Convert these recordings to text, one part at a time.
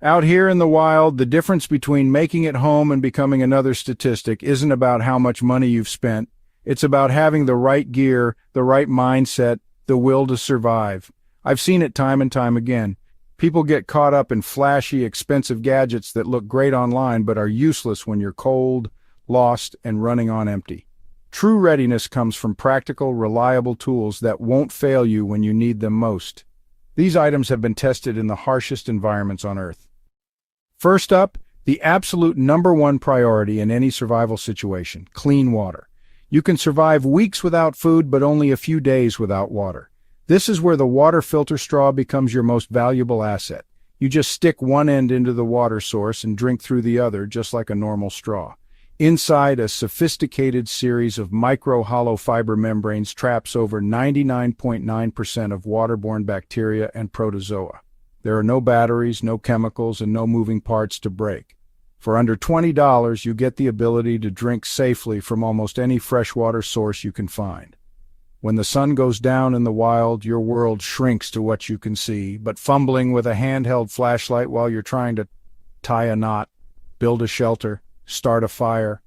Out here in the wild, the difference between making it home and becoming another statistic isn't about how much money you've spent. It's about having the right gear, the right mindset, the will to survive. I've seen it time and time again. People get caught up in flashy, expensive gadgets that look great online but are useless when you're cold, lost, and running on empty. True readiness comes from practical, reliable tools that won't fail you when you need them most. These items have been tested in the harshest environments on Earth. First up, the absolute number one priority in any survival situation: clean water. You can survive weeks without food, but only a few days without water. This is where the water filter straw becomes your most valuable asset. You just stick one end into the water source and drink through the other, just like a normal straw. Inside, a sophisticated series of micro-hollow fiber membranes traps over 99.9% of waterborne bacteria and protozoa. There are no batteries, no chemicals, and no moving parts to break. For under $20, you get the ability to drink safely from almost any freshwater source you can find. When the sun goes down in the wild, your world shrinks to what you can see, but fumbling with a handheld flashlight while you're trying to tie a knot, build a shelter, start a fire,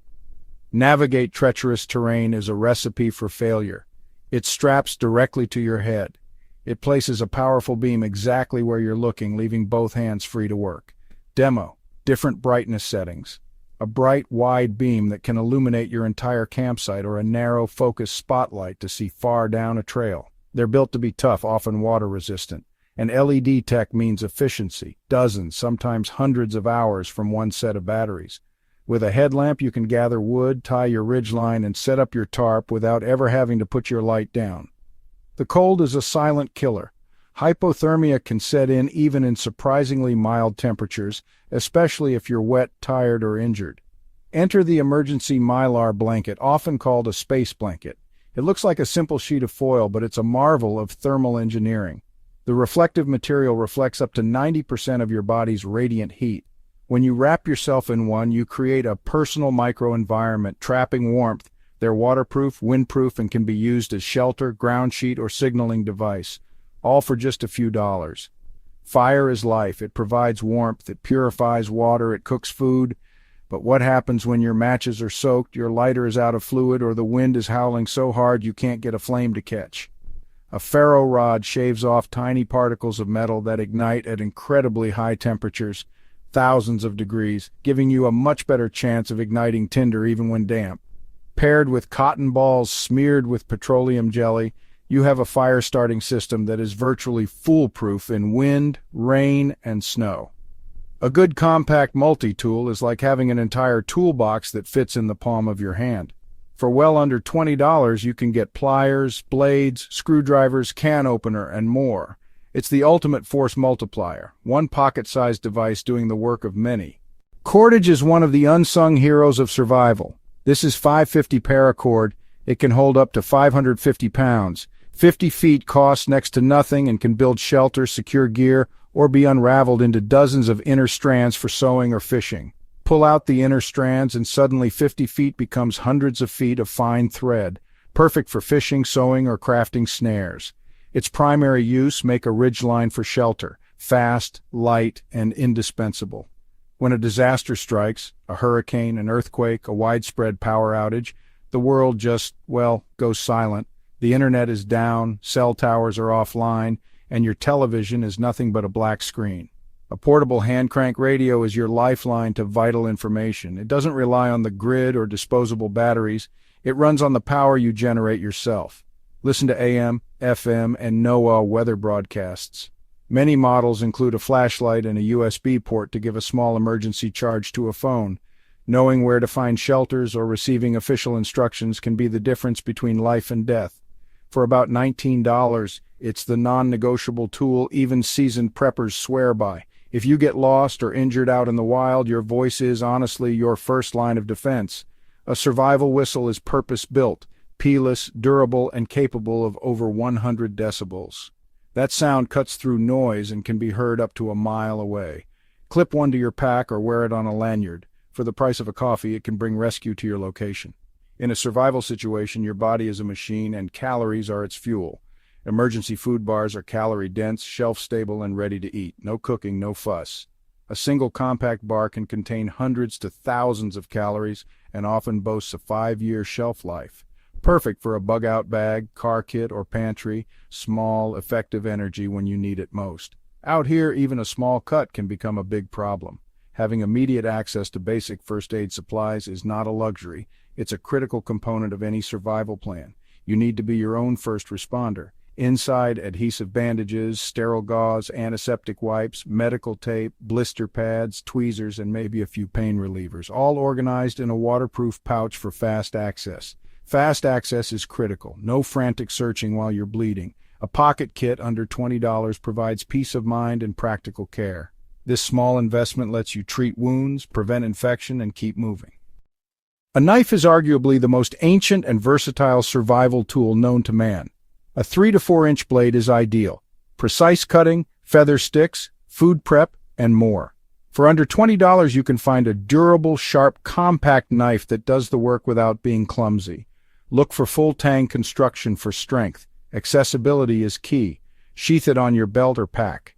navigate treacherous terrain is a recipe for failure. It straps directly to your head. It places a powerful beam exactly where you're looking, leaving both hands free to work. Demo: different brightness settings. A bright, wide beam that can illuminate your entire campsite, or a narrow, focused spotlight to see far down a trail. They're built to be tough, often water-resistant. And LED tech means efficiency: dozens, sometimes hundreds of hours from one set of batteries. With a headlamp, you can gather wood, tie your ridgeline, and set up your tarp without ever having to put your light down. The cold is a silent killer. Hypothermia can set in even in surprisingly mild temperatures, especially if you're wet, tired, or injured. Enter the emergency Mylar blanket, often called a space blanket. It looks like a simple sheet of foil, but it's a marvel of thermal engineering. The reflective material reflects up to 90% of your body's radiant heat. When you wrap yourself in one, you create a personal microenvironment, trapping warmth. They're waterproof, windproof, and can be used as shelter, ground sheet, or signaling device, all for just a few dollars. Fire is life. It provides warmth, it purifies water, it cooks food. But what happens when your matches are soaked, your lighter is out of fluid, or the wind is howling so hard you can't get a flame to catch? A ferro rod shaves off tiny particles of metal that ignite at incredibly high temperatures, thousands of degrees, giving you a much better chance of igniting tinder even when damp. Paired with cotton balls smeared with petroleum jelly, you have a fire-starting system that is virtually foolproof in wind, rain, and snow. A good compact multi-tool is like having an entire toolbox that fits in the palm of your hand. For well under $20, you can get pliers, blades, screwdrivers, can opener, and more. It's the ultimate force multiplier, one pocket-sized device doing the work of many. Cordage is one of the unsung heroes of survival. This is 550 paracord. It can hold up to 550 pounds. 50 feet costs next to nothing and can build shelter, secure gear, or be unraveled into dozens of inner strands for sewing or fishing. Pull out the inner strands and suddenly 50 feet becomes hundreds of feet of fine thread, perfect for fishing, sewing, or crafting snares. Its primary use: make a ridgeline for shelter, fast, light, and indispensable. When a disaster strikes, a hurricane, an earthquake, a widespread power outage, the world just, well, goes silent. The internet is down, cell towers are offline, and your television is nothing but a black screen. A portable hand-crank radio is your lifeline to vital information. It doesn't rely on the grid or disposable batteries. It runs on the power you generate yourself. Listen to AM, FM, and NOAA weather broadcasts. Many models include a flashlight and a USB port to give a small emergency charge to a phone. Knowing where to find shelters or receiving official instructions can be the difference between life and death. For about $19, it's the non-negotiable tool even seasoned preppers swear by. If you get lost or injured out in the wild, your voice is, honestly, your first line of defense. A survival whistle is purpose-built, P-less, durable, and capable of over 100 decibels. That sound cuts through noise and can be heard up to a mile away. Clip one to your pack or wear it on a lanyard. For the price of a coffee, it can bring rescue to your location. In a survival situation, your body is a machine and calories are its fuel. Emergency food bars are calorie-dense, shelf-stable, and ready to eat. No cooking, no fuss. A single compact bar can contain hundreds to thousands of calories and often boasts a 5-year shelf life. Perfect for a bug-out bag, car kit, or pantry. Small, effective energy when you need it most. Out here, even a small cut can become a big problem. Having immediate access to basic first aid supplies is not a luxury. It's a critical component of any survival plan. You need to be your own first responder. Inside, adhesive bandages, sterile gauze, antiseptic wipes, medical tape, blister pads, tweezers, and maybe a few pain relievers, all organized in a waterproof pouch for fast access. Fast access is critical. No frantic searching while you're bleeding. A pocket kit under $20 provides peace of mind and practical care. This small investment lets you treat wounds, prevent infection, and keep moving. A knife is arguably the most ancient and versatile survival tool known to man. A 3 to 4 inch blade is ideal. Precise cutting, feather sticks, food prep, and more. For under $20 you can find a durable, sharp, compact knife that does the work without being clumsy. Look for full-tang construction for strength. Accessibility is key. Sheath it on your belt or pack.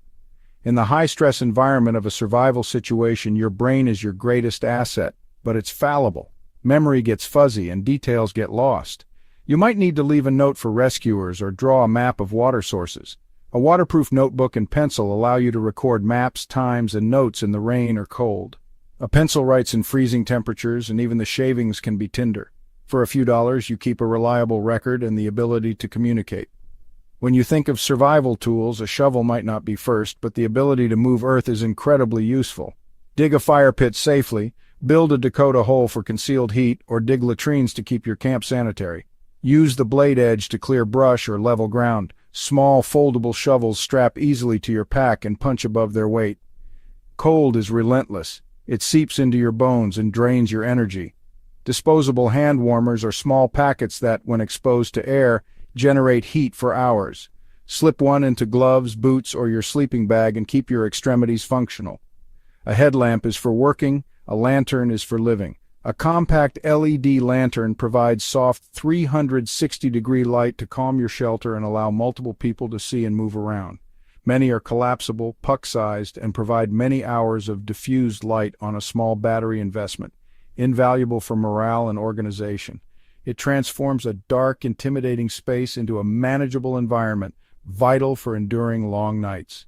In the high-stress environment of a survival situation, your brain is your greatest asset, but it's fallible. Memory gets fuzzy and details get lost. You might need to leave a note for rescuers or draw a map of water sources. A waterproof notebook and pencil allow you to record maps, times, and notes in the rain or cold. A pencil writes in freezing temperatures, and even the shavings can be tinder. For a few dollars, you keep a reliable record and the ability to communicate. When you think of survival tools, a shovel might not be first, but the ability to move earth is incredibly useful. Dig a fire pit safely, build a Dakota hole for concealed heat, or dig latrines to keep your camp sanitary. Use the blade edge to clear brush or level ground. Small, foldable shovels strap easily to your pack and punch above their weight. Cold is relentless. It seeps into your bones and drains your energy. Disposable hand warmers are small packets that, when exposed to air, generate heat for hours. Slip one into gloves, boots, or your sleeping bag and keep your extremities functional. A headlamp is for working, a lantern is for living. A compact LED lantern provides soft 360-degree light to calm your shelter and allow multiple people to see and move around. Many are collapsible, puck-sized, and provide many hours of diffused light on a small battery investment, invaluable for morale and organization. It transforms a dark, intimidating space into a manageable environment, vital for enduring long nights.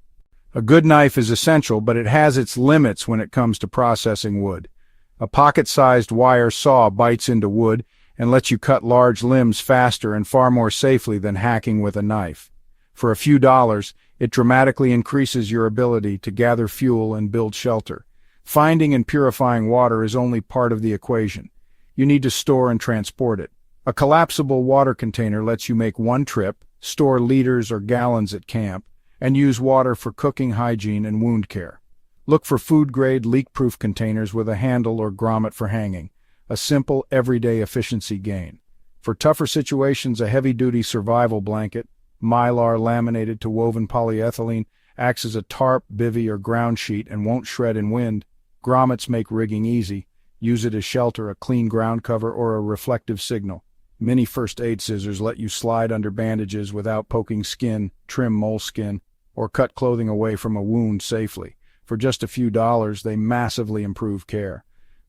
A good knife is essential, but it has its limits when it comes to processing wood. A pocket-sized wire saw bites into wood and lets you cut large limbs faster and far more safely than hacking with a knife. For a few dollars, it dramatically increases your ability to gather fuel and build shelter. Finding and purifying water is only part of the equation. You need to store and transport it. A collapsible water container lets you make one trip, store liters or gallons at camp, and use water for cooking, hygiene, and wound care. Look for food-grade, leak-proof containers with a handle or grommet for hanging, a simple, everyday efficiency gain. For tougher situations, a heavy-duty survival blanket, mylar laminated to woven polyethylene, acts as a tarp, bivvy, or ground sheet and won't shred in wind. Grommets make rigging easy. Use it as shelter, a clean ground cover, or a reflective signal. Many first aid scissors let you slide under bandages without poking skin, trim moleskin, or cut clothing away from a wound safely. For just a few dollars, they massively improve care.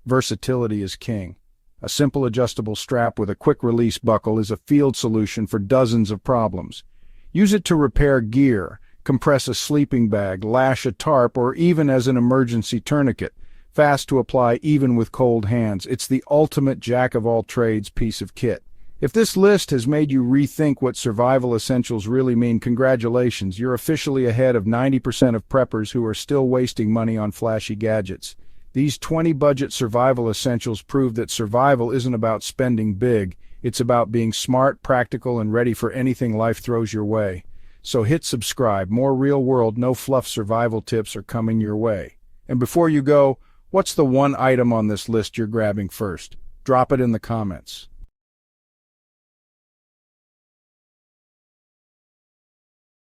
Versatility is king. A simple adjustable strap with a quick-release buckle is a field solution for dozens of problems. Use it to repair gear, compress a sleeping bag, lash a tarp, or even as an emergency tourniquet. Fast to apply even with cold hands. It's the ultimate jack-of-all-trades piece of kit. If this list has made you rethink what survival essentials really mean, congratulations, you're officially ahead of 90% of preppers who are still wasting money on flashy gadgets. These 20 budget survival essentials prove that survival isn't about spending big, it's about being smart, practical, and ready for anything life throws your way. So hit subscribe, more real-world, no-fluff survival tips are coming your way. And before you go, what's the one item on this list you're grabbing first? Drop it in the comments.